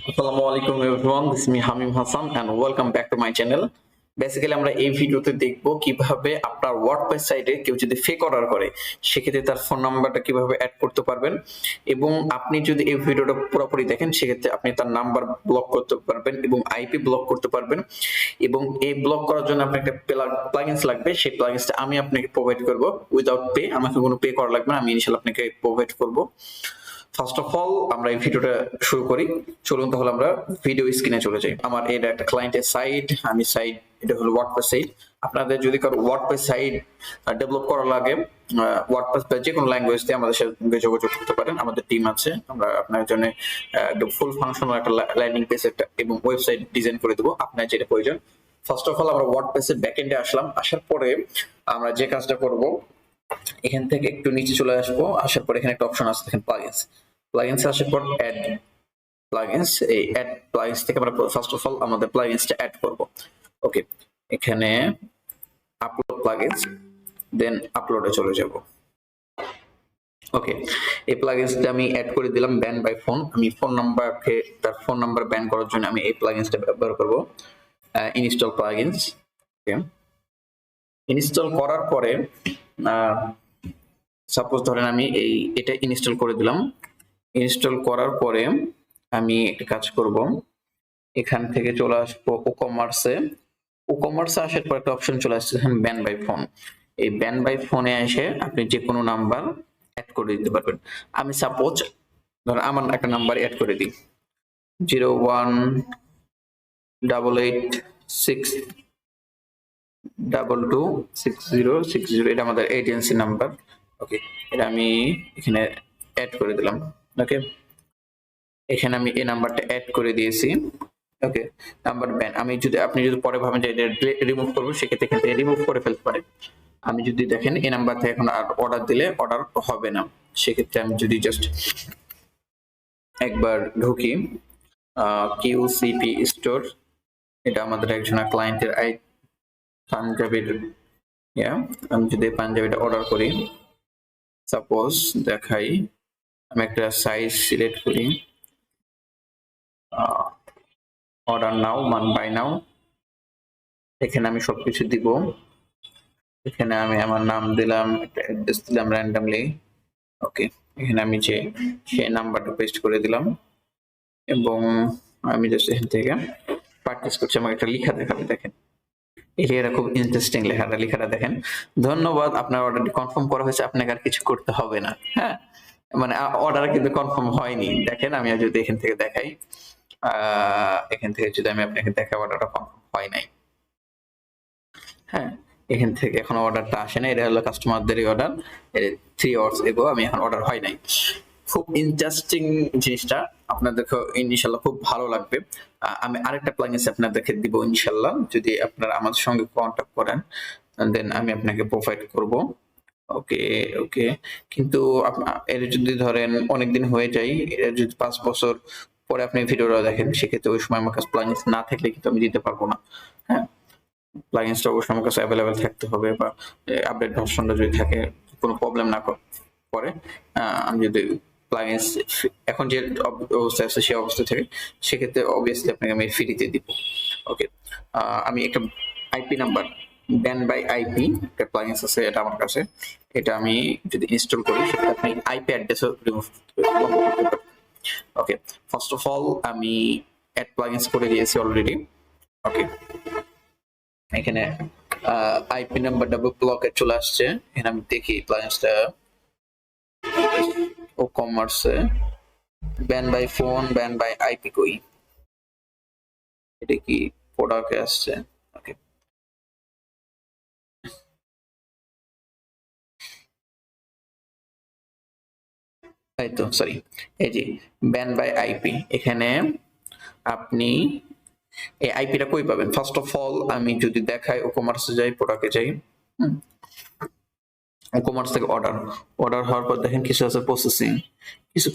Assalamualaikum everyone, this is me Hamim Hassan and welcome back to my channel. Basically আমরা এই ভিডিওতে দেখব কিভাবে আপনার ওয়ার্ডপ্রেস সাইটে কেউ যদি ফেক অর্ডার করে সেক্ষেত্রে তার ফোন নাম্বারটা কিভাবে অ্যাড করতে পারবেন, এবং আপনি যদি এই ভিডিওটা পুরোপুরি দেখেন সেক্ষেত্রে আপনি তার নাম্বার ব্লক করতে পারবেন এবং আইপি ব্লক করতে পারবেন। এবং এই ব্লক করার জন্য আপনার একটা প্লাগইনস লাগবে, সেই প্লাগইনসটা আমি আপনাকে প্রোভাইড করব উইদাউট পে। আমাকে কোনো পে করা লাগবে না, আমি ইনশাআল্লাহ আপনাকে প্রোভাইড করব। ফার্স্ট অফ অল আমরা এই ভিডিওটা শুরু করি। চলুন তাহলে আমরা ভিডিও স্ক্রিনে চলে যাই। আমার এটা একটা ক্লায়েন্টের সাইট, আমি সাইট, এটা হলো ওয়ার্ডপ্রেস সাইট। আপনাদের যদি কারো ওয়ার্ডপ্রেস সাইট ডেভেলপ করা লাগে, ওয়ার্ডপ্রেস বা যে কোনো ল্যাঙ্গুয়েজ দিয়ে আমাদের সঙ্গে যোগাযোগ করতে পারেন। আমাদের টিম আছে, আমরা আপনার জন্য ফুল ফাংশনাল একটা ল্যান্ডিং পেজ একটা এবং ওয়েবসাইট ডিজাইন করে দেবো আপনার যেটা প্রয়োজন। ফার্স্ট অফ অল আমরা ওয়ার্ডপ্রেসের ব্যাকএন্ডে আসলাম। আসার পরে আমরা যে কাজটা করব, এখান থেকে একটু নিচে চলে আসবো। আসার পর এখানে একটা অপশন আছে, দেখেন প্লাগইনস আসার পর অ্যাড প্লাগইনস। এই অ্যাড প্লাগইনস থেকে আমরা ফার্স্ট অফ অল আমাদের প্লাগইনসটা অ্যাড করব। ওকে, এখানে আপলোড প্লাগইনস, দেন আপলোডে চলে যাব। ওকে, এই প্লাগইনসটা আমি অ্যাড করে দিলাম ব্যান বাই ফোন। আমি তার ফোন নাম্বার ব্যান করার জন্য আমি এই প্লাগইনসটা ব্যবহার করব। Install plugins. ওকে, ইনস্টল করার পরে সাপোজ ধরেন আমি এটা ইনস্টল করে দিলাম। ইনস্টল করার পরে আমি একটা কাজ করব, এখান থেকে চলে আসবো ও-কমার্সে আসার পর একটা অপশন চলে আসছে ব্যান বাই ফোন। এই ব্যান বাই ফোনে এসে আপনি যে কোনো নাম্বার অ্যাড করে দিতে পারবেন। আমি সাপোজ ধর আমার একটা নাম্বার অ্যাড করে দিই, 018826226060, এটা আমাদের এজেন্সি নাম্বার। ওকে, এটা আমি এখানে অ্যাড করে দিলাম। ওকে, এখানে আমি এই নাম্বারটা অ্যাড করে দিয়েছি। ওকে, নাম্বার ব্যান। আপনি যদি পরে ভাবেন যে এটা রিমুভ করবো, সেক্ষেত্রে এখান থেকে রিমুভ করে ফেলতে পারেন। আমি যদি দেখেন এই নাম্বার থেকে এখন আর অর্ডার দিলে অর্ডার হবে না, সেক্ষেত্রে আমি যদি জাস্ট একবার ঢুকি কিউসিপি স্টোর, এটা আমাদের একজন ক্লায়েন্টের পাঞ্জাবির, আমি যদি পাঞ্জাবিটা অর্ডার করি, সাপোজ দেখাই, আমি একটা সাইজ সিলেক্ট করি, অর্ডার নাও, বাই নাও। এখানে আমি সবকিছু দিব। এখানে আমি আমার নাম দিলাম, একটা অ্যাড্রেস দিলাম র্যান্ডমলি। ওকে, এখানে আমি সেই নাম্বারটা পেস্ট করে দিলাম এবং আমি জাস্ট এখান থেকে প্র্যাকটিস করছি। আমাকে একটা লেখা দেখাবে, দেখেন এটা খুব ইন্টারেস্টিং লেখাটা দেখেন। ধন্যবাদ, আপনার অর্ডারটি কনফার্ম করা হয়েছে, আপনাকে আর কিছু করতে হবে না। হ্যাঁ, মানে অর্ডার কিন্তু কনফার্ম হয়নি। দেখেন আমি যদি এখান থেকে দেখাই, এখান থেকে যদি আমি আপনাকে দেখাই, অর্ডারটা কনফার্ম হয় নাই। হ্যাঁ, এখান থেকে এখনো অর্ডারটা আসে না। এটা হলো কাস্টমারদের অর্ডার 3 আওয়ার্স এগো, আমি এখন অর্ডার হয় নাই। খুব ইন্টারেস্টিং জিনিসটা, আপনাদেরকে ইনশাআল্লাহ খুব ভালো লাগবে। আমি আরেকটা প্লাগইনস আপনাদেরকে দিব ইনশাআল্লাহ, যদি আপনারা আমাদের সঙ্গে কন্টাক্ট করেন, দেন আমি আপনাকে প্রোভাইড করব। ওকে ওকে, কিন্তু এর যদি ধরেন অনেকদিন হয়ে যায়, এর যদি 5 বছর পরে আপনি ভিডিওটা দেখেন, সেক্ষেত্রে ওই সময় আমার কাছে প্লাগইনস না থাকলে কিন্তু আমি দিতে পারবো না। হ্যাঁ, প্লাগইনসটা অবশ্যই আমার কাছে অ্যাভেলেবেল থাকতে হবে, বা আপডেট ভার্সনটা যদি থাকে, কোনো প্রবলেম না করে, আমি যদি প্লাগইনস এখন যে অবস্থায় আছে সেই অবস্থা থেকে, সেক্ষেত্রে অবভিয়াসলি আপনাকে আমি ফ্রিতে দিব। ওকে, আমি একটা IP number, ban by IP একটা প্লাগইনস আছে, এটা আমার কাছে। এটা আমি যদি ইনস্টল করি, সেটা আপনি আইপি অ্যাড্রেসও রিমুভ করতে পারবেন। ওকে, ফার্স্ট অফ অল আমি অ্যাড প্লাগইনস করে দিয়েছি অলরেডি। ওকে, এখানে আইপি নাম্বারটা ব্লকে চলে আসছে। এখানে আমি দেখি প্লাগইনসটা ও-কমার্সে ban by phone, ban by IP কই, এটা কি প্রোডাক্টে আসছে? ওকে, এই তো সরি, এই যে ব্যান বাই আইপি। এখানে আপনি এই আইপিটা কই পাবেন? ফার্স্ট অফ অল আমি যদি দেখাই, ও-কমার্সে যাই, প্রোডাক্টে যাই, ও-কমার্স থেকে অর্ডার হওয়ার পর দেখেন কিছু আছে প্রসেসিং, কিছু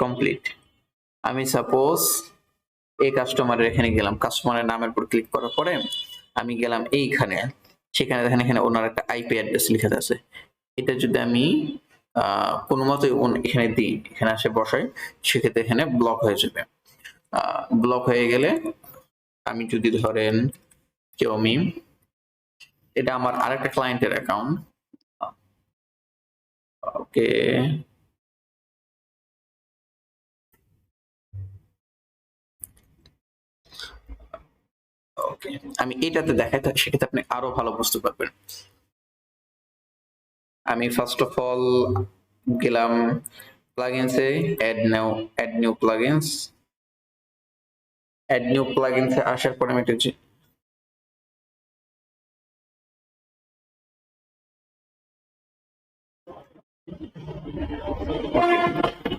কমপ্লিট। আমি সাপোজ এই কাস্টমারের এখানে গেলাম, কাস্টমারের নামের উপর ক্লিক করার পরে আমি গেলাম এইখানে, সেখানে দেখেন এখানে ওনার একটা আইপি অ্যাড্রেস লেখা আছে। এটা যদি আমি কোনো মতে এখানে দিই, এখানে আসে বসাই, সেক্ষেত্রে এখানে ব্লক হয়ে যাবে। ব্লক হয়ে গেলে আমি যদি ধরেন Xiaomi, এটা আমার আরেকটা ক্লায়েন্টের অ্যাকাউন্ট। ওকে, ওকে, আমি এটাতে দেখাই, সেক্ষেত্রে আপনি আরো ভালো বুঝতে পারবেন। আমি ফার্স্ট অফ অল গেলাম প্লাগইনসে, add new plugins. Add new প্লাগইনসে আসার পরে আমি একটা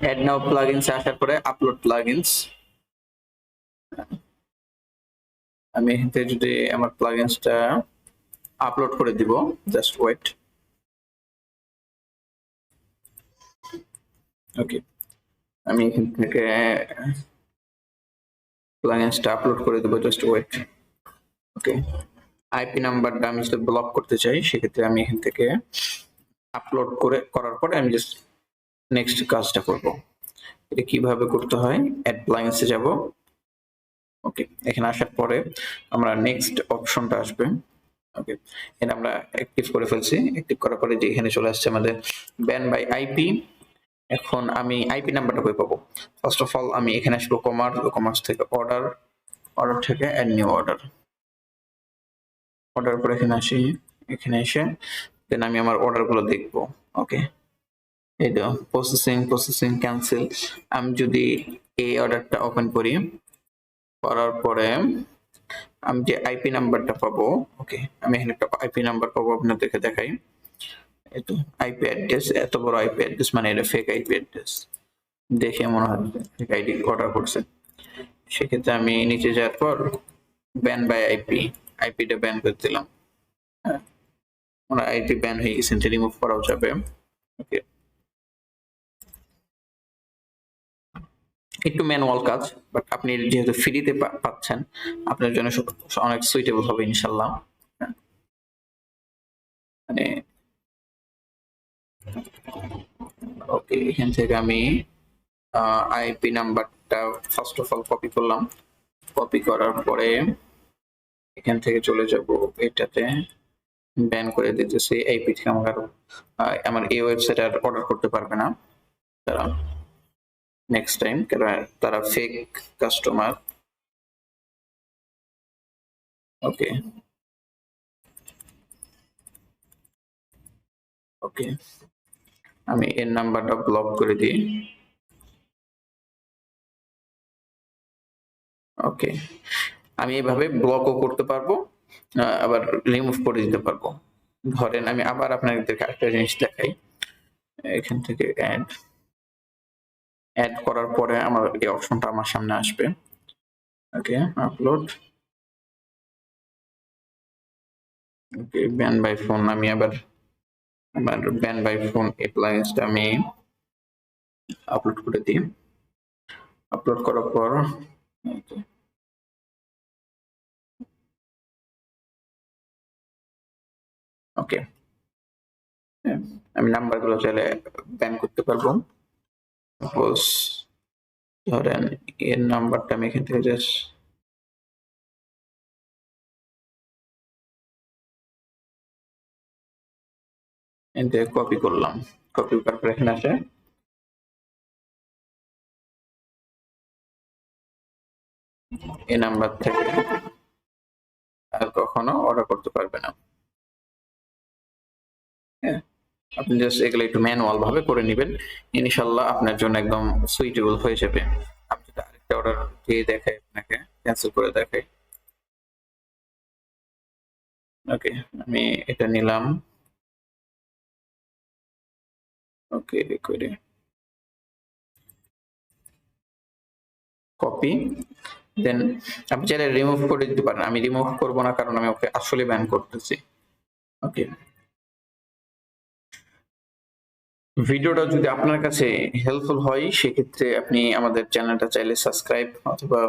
অ্যাড নাও প্লাগইনসে আসার পরে আপলোড প্লাগইনস, আমি এখান থেকে যদি আমার প্লাগইনসটা আপলোড করে দিব, জাস্ট ওয়েট। ওকে, আমি এখান থেকে প্লাগইনসটা আপলোড করে দেব, জাস্ট ওয়েট। ওকে, আইপি নাম্বারটা আমি যদি ব্লক করতে চাই, সেক্ষেত্রে আমি এখান থেকে আপলোড করার পরে আমি জাস্ট নেক্সট কাজটা করব। এটা কিভাবে করতে হয়, অ্যাড প্লাগইনসে যাব। ওকে, এখানে আসার পরে আমরা নেক্সট অপশনটা আসবে। ওকে, এখানে আমরা অ্যাক্টিভ করে ফেলছি। অ্যাক্টিভ করার পরে যে এখানে চলে আসছে আমাদের ব্যান বাই আইপি। এখন আমি আইপি নাম্বারটা কই পাবো? ফার্স্ট অফ অল আমি এখানে আসবো কমার্স থেকে অর্ডার থেকে অ্যাড নিউ অর্ডার পরে এখানে আসি, এখানে এসে দেন আমি আমার অর্ডার গুলো দেখবো। ওকে, এই তো প্রসেসিং ক্যান্সেল। আমি যদি এই অর্ডারটা ওপেন করার পরে আমি যে আইপি নাম্বারটা পাবো, ওকে, আমি এখানে একটা আইপি নাম্বার পাবো, আপনাদেরকে দেখাই। এই তো আইপি অ্যাড্রেস, এত বড় আইপি অ্যাড্রেস, মানে এটা ফেক আইপি অ্যাড্রেস দেখে মনে হয় ফেক আইডি অর্ডার করছে। সেক্ষেত্রে আমি নিচে যাওয়ার পর ব্যান বাই আইপিটা ব্যান করে দিলাম। হ্যাঁ, ওনার আইপি ব্যান হয়ে গেছে, রিমুভ করাও যাবে। ওকে, একটু ম্যানুয়াল কাজ, বাট আপনি যেহেতু ফ্রিতে পাচ্ছেন, আপনার জন্য অনেক সুইটেবল হবে ইনশাল্লাহ। মানে ওকে, এখান থেকে আমি আইপি নাম্বারটা ফার্স্ট অফ অল কপি করলাম। কপি করার পরে এখান থেকে চলে যাব এটাতে, ব্যান করে দিতেছি। আইপি থেকে আমার এই ওয়েবসাইটে আর অর্ডার করতে পারবে না তারা নেক্সট টাইম, কারণ তারা ফেক কাস্টমার। ওকে, ওকে, আমি এর নাম্বারটা ব্লক করে দিই। ওকে, আমি এইভাবে ব্লকও করতে পারবো, আবার রিমুভ করে দিতে পারবো। ধরেন আমি আবার আপনাদেরকে একটা জিনিস দেখাই। এখান থেকে অ্যাড করার পরে আমার এই অপশনটা আমার সামনে আসবে। Okay, upload. Okay, ban by phone, আমি আবার আমার ব্যান বাই ফোন অ্যাপ্লায়েন্সটা আমি আপলোড করে দিই। আপলোড করার পর ওকে, আমি নাম্বারগুলো চাইলে ব্যান করতে পারবো। সাপোজ ধরেন এর নাম্বারটা আমি এখান থেকে জাস্ট কপি করলাম। কপি করার পর এখানে আসে এই নাম্বার থেকে আর কখনো অর্ডার করতে পারবে না। হ্যাঁ, আপনি জাস্ট এগুলো একটু ম্যানুয়াল ভাবে করে নেবেন, ইনশাল্লাহ আপনার জন্য একদম সুইটেবল হয়ে যাবে। আমি যদি আরেকটা অর্ডার দিয়ে দেখাই, আপনাকে ক্যান্সেল করে দেখাই। ওকে, আমি এটা নিলাম। ওকে, করে কপি, দেন আপনি চাইলে রিমুভ করে দিতে পারেন। আমি রিমুভ করব না, কারণ আমি ওকে আসলে ব্যান করতেছি। ওকে, ভিডিওটা যদি আপনার কাছে হেল্পফুল হয়, সেক্ষেত্রে আপনি আমাদের চ্যানেলটা চাইলে সাবস্ক্রাইব অথবা